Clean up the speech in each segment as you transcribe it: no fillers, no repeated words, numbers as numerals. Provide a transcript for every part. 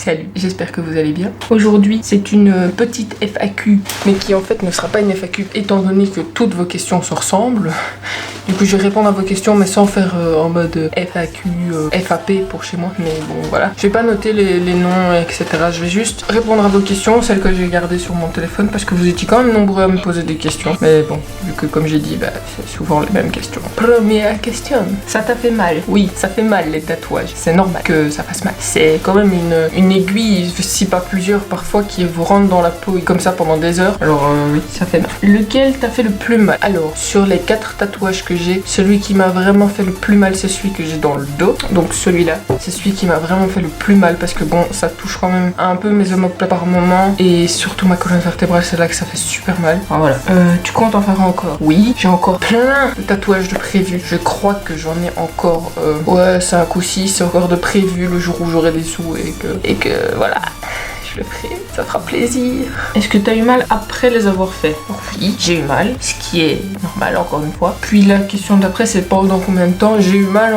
Salut, j'espère que vous allez bien. Aujourd'hui, c'est une petite FAQ, mais qui en fait ne sera pas une FAQ étant donné que toutes vos questions se ressemblent. Du coup, je vais répondre à vos questions, mais sans faire en mode FAQ, FAP pour chez moi. Mais bon, voilà. Je vais pas noter les noms, etc. Je vais juste répondre à vos questions, celles que j'ai gardées sur mon téléphone, parce que vous étiez quand même nombreux à me poser des questions. Mais bon, vu que comme j'ai dit, bah, c'est souvent les mêmes questions. Première question. Ça t'a fait mal? Oui, ça fait mal les tatouages. C'est normal que ça fasse mal. C'est quand même une aiguille, si pas plusieurs parfois, qui vous rentre dans la peau et comme ça pendant des heures. Alors oui, ça fait mal. Lequel t'a fait le plus mal? Alors, sur les 4 tatouages que j'ai, celui qui m'a vraiment fait le plus mal, c'est celui que j'ai dans le dos. Donc celui-là, c'est celui qui m'a vraiment fait le plus mal parce que bon, ça touche quand même un peu mes omoplates par moment et surtout ma colonne vertébrale, c'est là que ça fait super mal. Enfin, voilà. Tu comptes en faire encore? Oui, j'ai encore plein de tatouages de prévu. Je crois que j'en ai encore, ouais, 5 ou 6, c'est encore de prévu le jour où j'aurai des sous et que voilà. Je le ferai, ça fera plaisir. Est-ce que t'as eu mal après les avoir faits? Oui, j'ai eu mal, ce qui est normal encore une fois. Puis la question d'après, c'est pendant combien de temps j'ai eu mal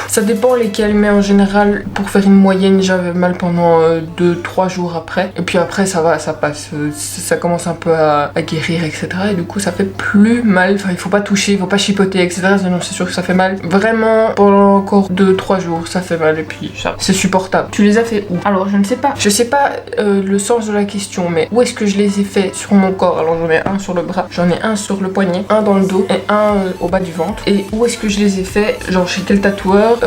ça dépend lesquels, mais en général, pour faire une moyenne, j'avais mal pendant 2-3 jours après. Et puis après, ça va, ça passe. Ça commence un peu à guérir, etc. Et du coup, ça fait plus mal. Enfin, il faut pas toucher, il faut pas chipoter, etc. Sinon, c'est sûr que ça fait mal. Vraiment, pendant encore 2-3 jours, ça fait mal. Et puis, ça, c'est supportable. Tu les as fait où? Alors, je ne sais pas. Je sais pas le sens de la question, mais où est-ce que je les ai fait sur mon corps? Alors, j'en ai un sur le bras, j'en ai un sur le poignet, un dans le dos et un au bas du ventre. Et où est-ce que je les ai fait? Genre, chez quel tatoueur?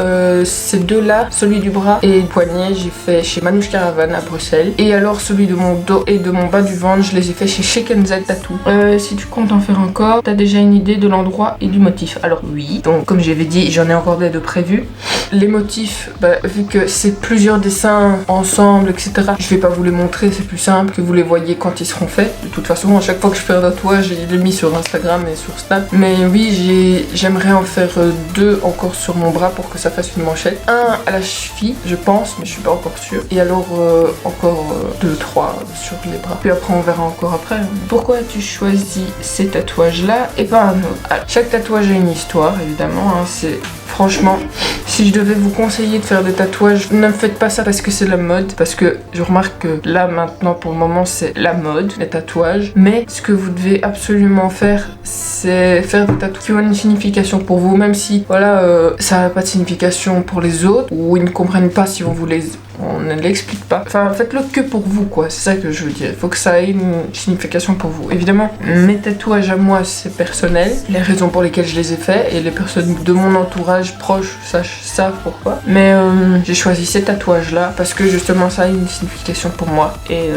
Ces deux-là, celui du bras et du poignet, j'ai fait chez Manouche Caravan à Bruxelles. Et alors celui de mon dos et de mon bas du ventre, je les ai fait chez Shaken Z Tattoo. Si tu comptes en faire encore, t'as déjà une idée de l'endroit et du motif? Alors oui, donc comme j'avais dit, j'en ai encore des de prévus. Les motifs, bah, vu que c'est plusieurs dessins ensemble, etc., je vais pas vous les montrer, c'est plus simple que vous les voyez quand ils seront faits. De toute façon, à chaque fois que je fais un tatouage, je les mis sur Instagram et sur Snap. Mais oui, j'aimerais en faire 2 encore sur mon bras pour que ça fasse une manchette. Un à la cheville, je pense, mais je suis pas encore sûre. Et alors encore 2-3 sur les bras. Puis après, on verra encore après. Pourquoi as-tu choisi ces tatouages-là et pas un autre? Alors, chaque tatouage a une histoire, évidemment. Hein, c'est franchement, si je devais vous conseiller de faire des tatouages, ne faites pas ça parce que c'est la mode. Parce que je remarque que là, maintenant, pour le moment, c'est la mode, les tatouages. Mais ce que vous devez absolument faire, c'est faire des tatouages qui ont une signification pour vous. Même si, voilà, ça n'a pas de signification pour les autres. Ou ils ne comprennent pas si on ne l'explique pas. Enfin, faites-le que pour vous, quoi. C'est ça que je veux dire. Il faut que ça ait une signification pour vous. Évidemment, mes tatouages à moi, c'est personnel. Les raisons pour lesquelles je les ai faits et les personnes de mon entourage proche savent pourquoi. Mais j'ai choisi ces tatouages-là parce que justement, ça a une signification pour moi. Et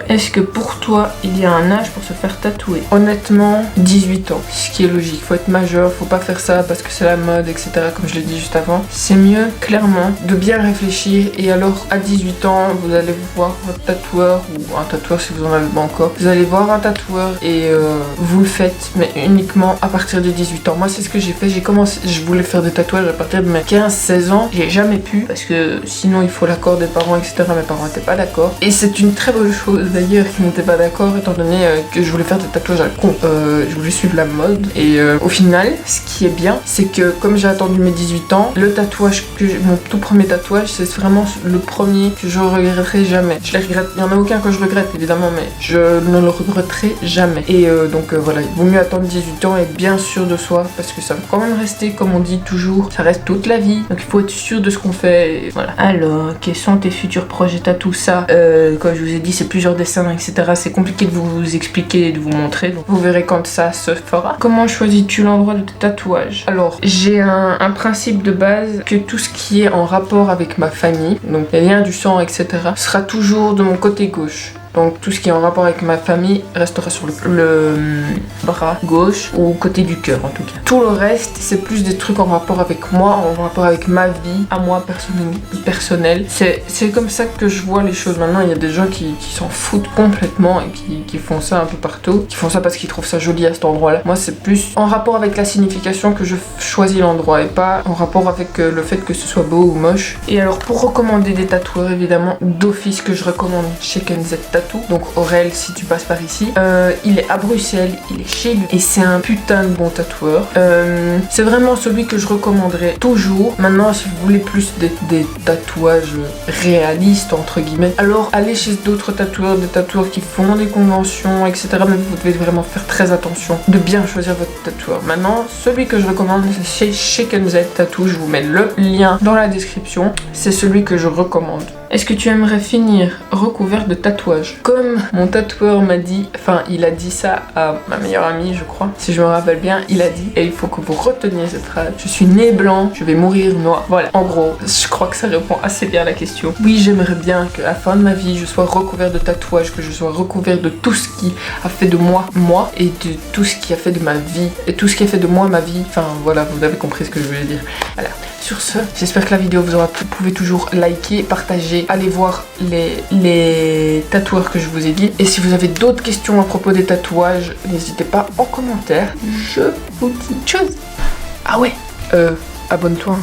est-ce que pour toi, il y a un âge pour se faire tatouer? Honnêtement, 18 ans. Ce qui est logique. Faut être majeur, faut pas faire ça parce que c'est la mode, etc. Comme je l'ai dit juste avant. C'est mieux, clairement, de bien réfléchir. Et alors, à 18 ans, vous allez voir votre tatoueur, ou un tatoueur si vous en avez pas encore. Vous allez voir un tatoueur et vous le faites, mais uniquement à partir de 18 ans. Moi, c'est ce que j'ai fait. J'ai commencé, je voulais faire des tatouages à partir de mes 15-16 ans. J'ai jamais pu parce que sinon, il faut l'accord des parents, etc. Mes parents n'étaient pas d'accord. Et c'est une très bonne chose d'ailleurs qui n'étaient pas d'accord étant donné que je voulais faire des tatouages à la con. Je voulais suivre la mode et au final ce qui est bien c'est que comme j'ai attendu mes 18 ans, le tatouage mon tout premier tatouage, c'est vraiment le premier que je regretterai jamais. Je les regrette, il n'y en a aucun que je regrette évidemment, mais je ne le regretterai jamais. Et donc voilà, il vaut mieux attendre 18 ans et être bien sûr de soi parce que ça va quand même rester, comme on dit toujours, ça reste toute la vie, donc il faut être sûr de ce qu'on fait et voilà. Alors, quels sont tes futurs projets tatou? Ça, comme je vous ai dit, c'est plusieurs dessins, etc. C'est compliqué de vous expliquer et de vous montrer, donc vous verrez quand ça se fera. Comment choisis-tu l'endroit de tes tatouages? Alors, j'ai un principe de base que tout ce qui est en rapport avec ma famille, donc les liens du sang, etc., sera toujours de mon côté gauche. Donc tout ce qui est en rapport avec ma famille restera sur le bras gauche ou côté du cœur en tout cas. Tout le reste, c'est plus des trucs en rapport avec moi, en rapport avec ma vie, à moi personnelle. C'est comme ça que je vois les choses maintenant. Il y a des gens qui s'en foutent complètement et qui font ça un peu partout. Qui font ça parce qu'ils trouvent ça joli à cet endroit-là. Moi, c'est plus en rapport avec la signification que je choisis l'endroit et pas en rapport avec le fait que ce soit beau ou moche. Et alors pour recommander des tatoueurs, évidemment, d'office que je recommande Shaken Z Tattoo. Tattoo, donc Aurel si tu passes par ici. Il est à Bruxelles, il est chez lui et c'est un putain de bon tatoueur. C'est vraiment celui que je recommanderais toujours. Maintenant, si vous voulez plus des tatouages réalistes entre guillemets, alors allez chez d'autres tatoueurs, des tatoueurs qui font des conventions, etc. Mais vous devez vraiment faire très attention de bien choisir votre tatoueur. Maintenant, celui que je recommande, c'est chez Chicken Z Tattoo. Je vous mets le lien dans la description. C'est celui que je recommande. Est-ce que tu aimerais finir recouvert de tatouages? Comme mon tatoueur m'a dit, enfin il a dit ça à ma meilleure amie je crois, si je me rappelle bien, il a dit, et il faut que vous reteniez cette phrase, je suis né blanc, je vais mourir noir. Voilà, en gros, je crois que ça répond assez bien à la question. Oui, j'aimerais bien qu'à la fin de ma vie, je sois recouvert de tatouages, que je sois recouvert de tout ce qui a fait de moi, et de tout ce qui a fait de ma vie, et tout ce qui a fait de moi ma vie. Enfin voilà, vous avez compris ce que je voulais dire. Voilà. Sur ce, j'espère que la vidéo vous aura plu. Vous pouvez toujours liker, partager, aller voir les tatoueurs que je vous ai dit. Et si vous avez d'autres questions à propos des tatouages, n'hésitez pas en commentaire. Je vous dis chose. Ah ouais, abonne-toi.